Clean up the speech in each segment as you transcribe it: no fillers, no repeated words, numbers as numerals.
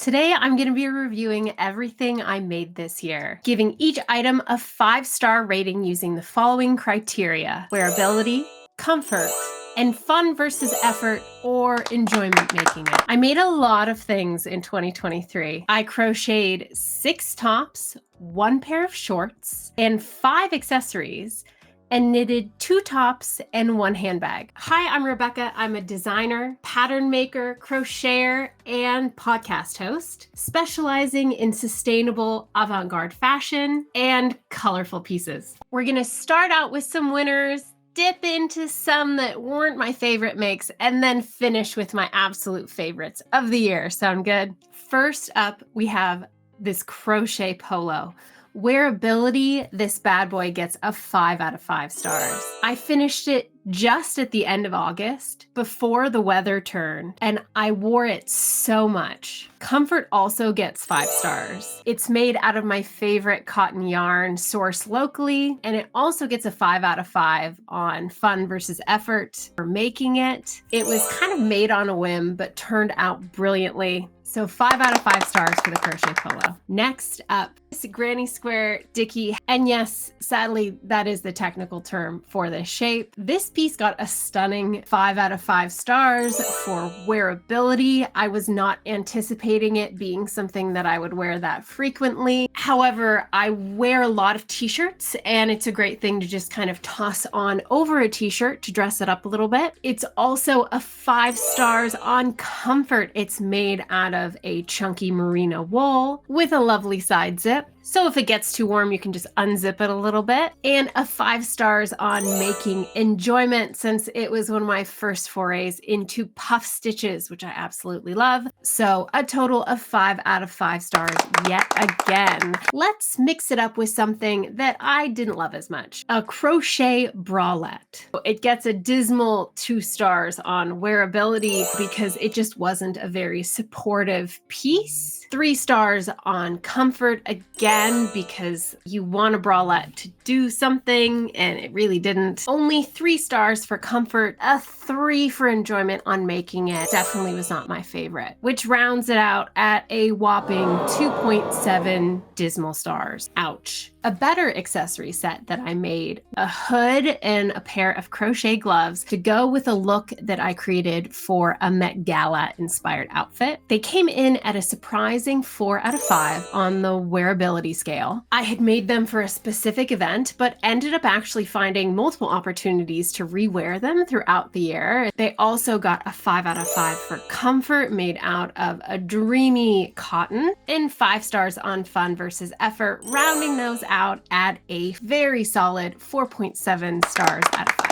Today, I'm going to be reviewing everything I made this year, giving each item a 5-star rating using the following criteria: wearability, comfort, and fun versus effort or enjoyment making it. I made a lot of things in 2023. I crocheted 6 tops, 1 pair of shorts, and 5 accessories, and knitted 2 tops and 1 handbag. Hi, I'm Rebecca. I'm a designer, pattern maker, crocheter, and podcast host, specializing in sustainable avant-garde fashion and colorful pieces. We're gonna start out with some winners, dip into some that weren't my favorite makes, and then finish with my absolute favorites of the year. Sound good? First up, we have this Crochet Polo. Wearability, this bad boy gets a 5 out of 5 stars. I finished it just at the end of August, before the weather turned, and I wore it so much. Comfort also gets 5 stars. It's made out of my favorite cotton yarn sourced locally, and it also gets a 5 out of 5 on fun versus effort for making it. It was kind of made on a whim, but turned out brilliantly. So 5 out of 5 stars for the Crochet Polo. Next up, this Granny Square Dickie. And yes, sadly, that is the technical term for this shape. This piece got a stunning 5 out of 5 stars for wearability. I was not anticipating it being something that I would wear that frequently. However, I wear a lot of t-shirts, and it's a great thing to just kind of toss on over a t-shirt to dress it up a little bit. It's also a 5 stars on comfort. It's made out of a chunky merino wool with a lovely side zip. So if it gets too warm, you can just unzip it a little bit. And a 5 stars on making enjoyment, since it was one of my first forays into puff stitches, which I absolutely love. So a total of 5 out of 5 stars yet again. Let's mix it up with something that I didn't love as much. A Crochet Bralette. It gets a dismal 2 stars on wearability because it just wasn't a very supportive piece. 3 stars on comfort, again, because you want a bralette to do something and it really didn't. Only 3 stars for comfort, a 3 for enjoyment on making it. Definitely was not my favorite, which rounds it out at a whopping 2.7 dismal stars. Ouch. A better accessory set that I made, a hood and a pair of crochet gloves to go with a look that I created for a Met Gala inspired outfit. They came in at a surprising 4 out of 5 on the wearability scale. I had made them for a specific event, but ended up actually finding multiple opportunities to rewear them throughout the year. They also got a 5 out of 5 for comfort, made out of a dreamy cotton, and 5 stars on fun versus effort, rounding those out at a very solid 4.7 stars out of 5.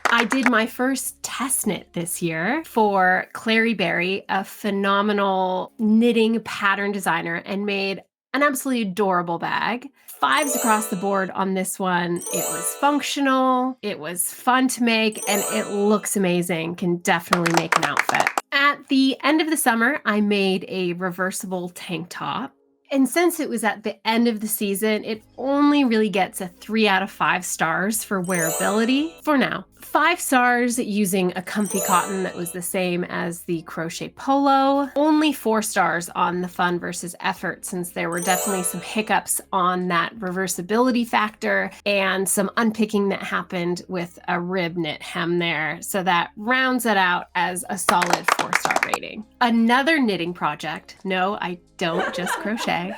I did my first test knit this year for Klarry Barry, a phenomenal knitting pattern designer, and made an absolutely adorable bag. 5s across the board on this one. It was functional, it was fun to make, and it looks amazing. Can definitely make an outfit. At the end of the summer, I made a reversible tank top. And since it was at the end of the season, it only really gets a 3 out of 5 stars for wearability for now. 5 stars using a comfy cotton that was the same as the Crochet Polo. Only 4 stars on the fun versus effort, since there were definitely some hiccups on that reversibility factor and some unpicking that happened with a rib knit hem there. So that rounds it out as a solid 4-star rating. Another knitting project, no, I don't just crochet,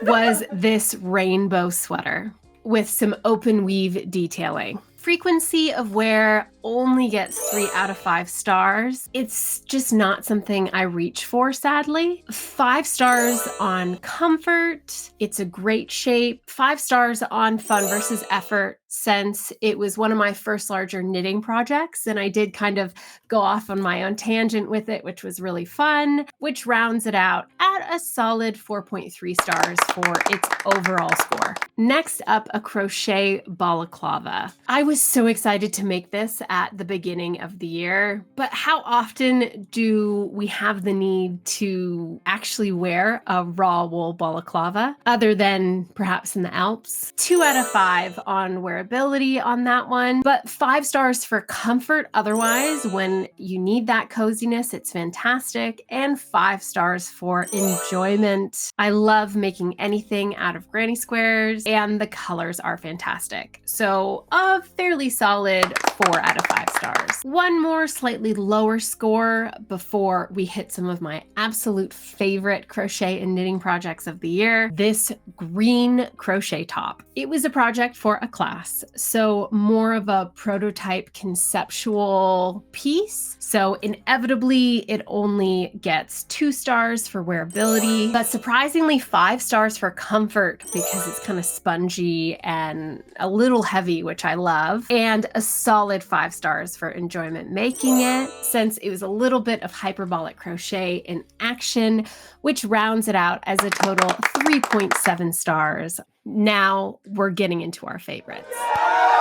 was this rainbow sweater with some open weave detailing. Frequency of wear only gets 3 out of 5 stars. It's just not something I reach for, sadly. 5 stars on comfort. It's a great shape. 5 stars on fun versus effort, since it was one of my first larger knitting projects, and I did kind of go off on my own tangent with it, which was really fun, which rounds it out at a solid 4.3 stars for its overall score. Next up, a Crochet Balaclava. I was so excited to make this at the beginning of the year, but how often do we have the need to actually wear a raw wool balaclava other than perhaps in the Alps? 2 out of 5 on wearability on that one, but 5 stars for comfort otherwise. When you need that coziness, it's fantastic, and 5 stars for enjoyment. I love making anything out of granny squares, and the colors are fantastic. So a fairly solid 4 out of 5 stars. One more slightly lower score before we hit some of my absolute favorite crochet and knitting projects of the year. This green crochet top. It was a project for a class, so more of a prototype conceptual piece. So inevitably it only gets 2 stars for wearability, but surprisingly 5 stars for comfort because it's kind of spongy and a little heavy, which I love, and a solid 5 stars for enjoyment making it, since it was a little bit of hyperbolic crochet in action, which rounds it out as a total 3.7 stars. Now we're getting into our favorites.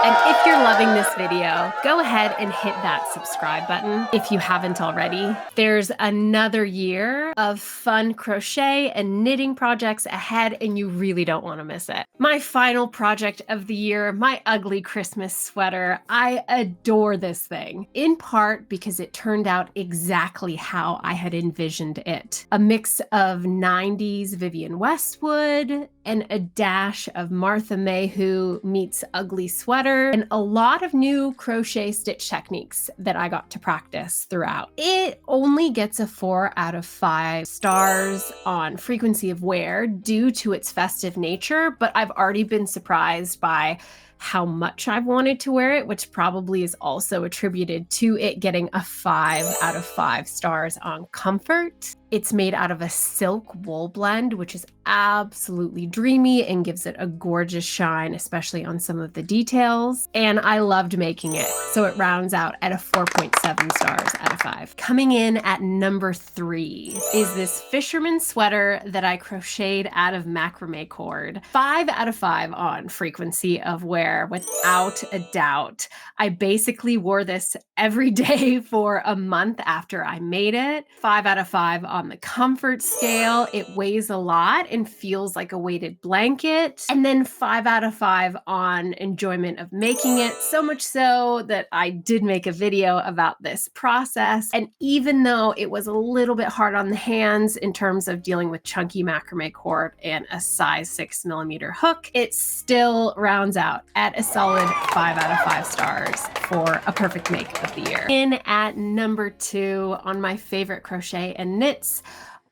And if you're loving this video, go ahead and hit that subscribe button if you haven't already. There's another year of fun crochet and knitting projects ahead, and you really don't want to miss it. My final project of the year, my ugly Christmas sweater. I adore this thing, in part because it turned out exactly how I had envisioned it. A mix of 90s Vivienne Westwood and a dash of Martha Mayhew meets ugly sweater, and a lot of new crochet stitch techniques that I got to practice throughout. It only gets a 4 out of 5 stars on frequency of wear due to its festive nature, but I've already been surprised by how much I've wanted to wear it, which probably is also attributed to it getting a 5 out of 5 stars on comfort. It's made out of a silk wool blend, which is absolutely dreamy and gives it a gorgeous shine, especially on some of the details. And I loved making it, so it rounds out at a 4.7 stars out of 5. Coming in at number 3 is this fisherman sweater that I crocheted out of macrame cord. 5 out of 5 on frequency of wear, without a doubt. I basically wore this every day for a month after I made it. 5 out of 5 on the comfort scale. It weighs a lot and feels like a weighted blanket. And then 5 out of 5 on enjoyment of making it. So much so that I did make a video about this process. And even though it was a little bit hard on the hands in terms of dealing with chunky macrame cord and a size 6mm hook, it still rounds out at a solid 5 out of 5 stars for a perfect make of the year. In at number 2 on my favorite crochet and knits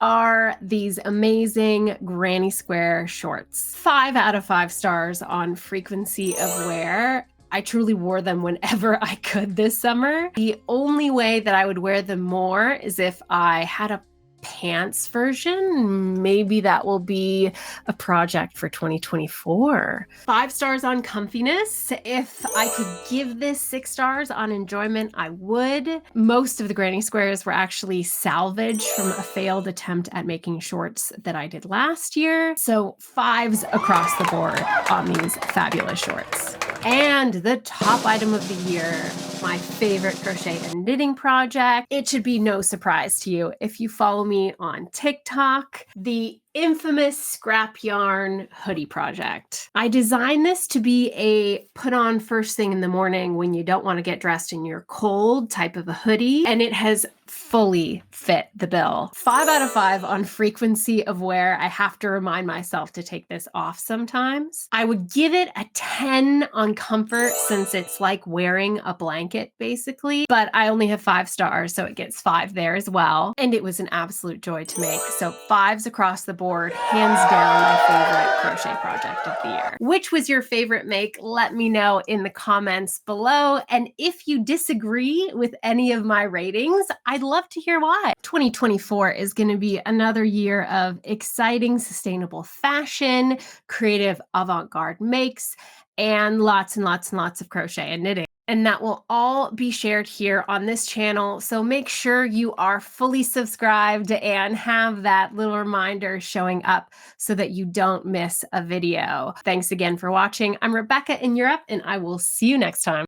are these amazing granny square shorts. 5 out of 5 stars on frequency of wear. I truly wore them whenever I could this summer. The only way that I would wear them more is if I had a pants version. Maybe that will be a project for 2024. 5 stars on comfiness. If I could give this 6 stars on enjoyment, I would. Most of the granny squares were actually salvaged from a failed attempt at making shorts that I did last year. So 5s across the board on these fabulous shorts. And the top item of the year, my favorite crochet and knitting project. It should be no surprise to you if you follow me on TikTok, the infamous Scrap Yarn Hoodie project. I designed this to be a put on first thing in the morning when you don't want to get dressed and you're cold type of a hoodie, and it has fully fit the bill. 5 out of 5 on frequency of wear. I have to remind myself to take this off sometimes. I would give it a 10 on comfort since it's like wearing a blanket basically, but I only have 5 stars, so it gets 5 there as well. And it was an absolute joy to make. So 5s across the board, hands down my favorite crochet project of the year. Which was your favorite make? Let me know in the comments below. And if you disagree with any of my ratings, I'd love to hear why. 2024 is going to be another year of exciting, sustainable fashion, creative avant-garde makes, and lots and lots and lots of crochet and knitting. And that will all be shared here on this channel. So make sure you are fully subscribed and have that little reminder showing up so that you don't miss a video. Thanks again for watching. I'm Rebecca in Europe, and I will see you next time.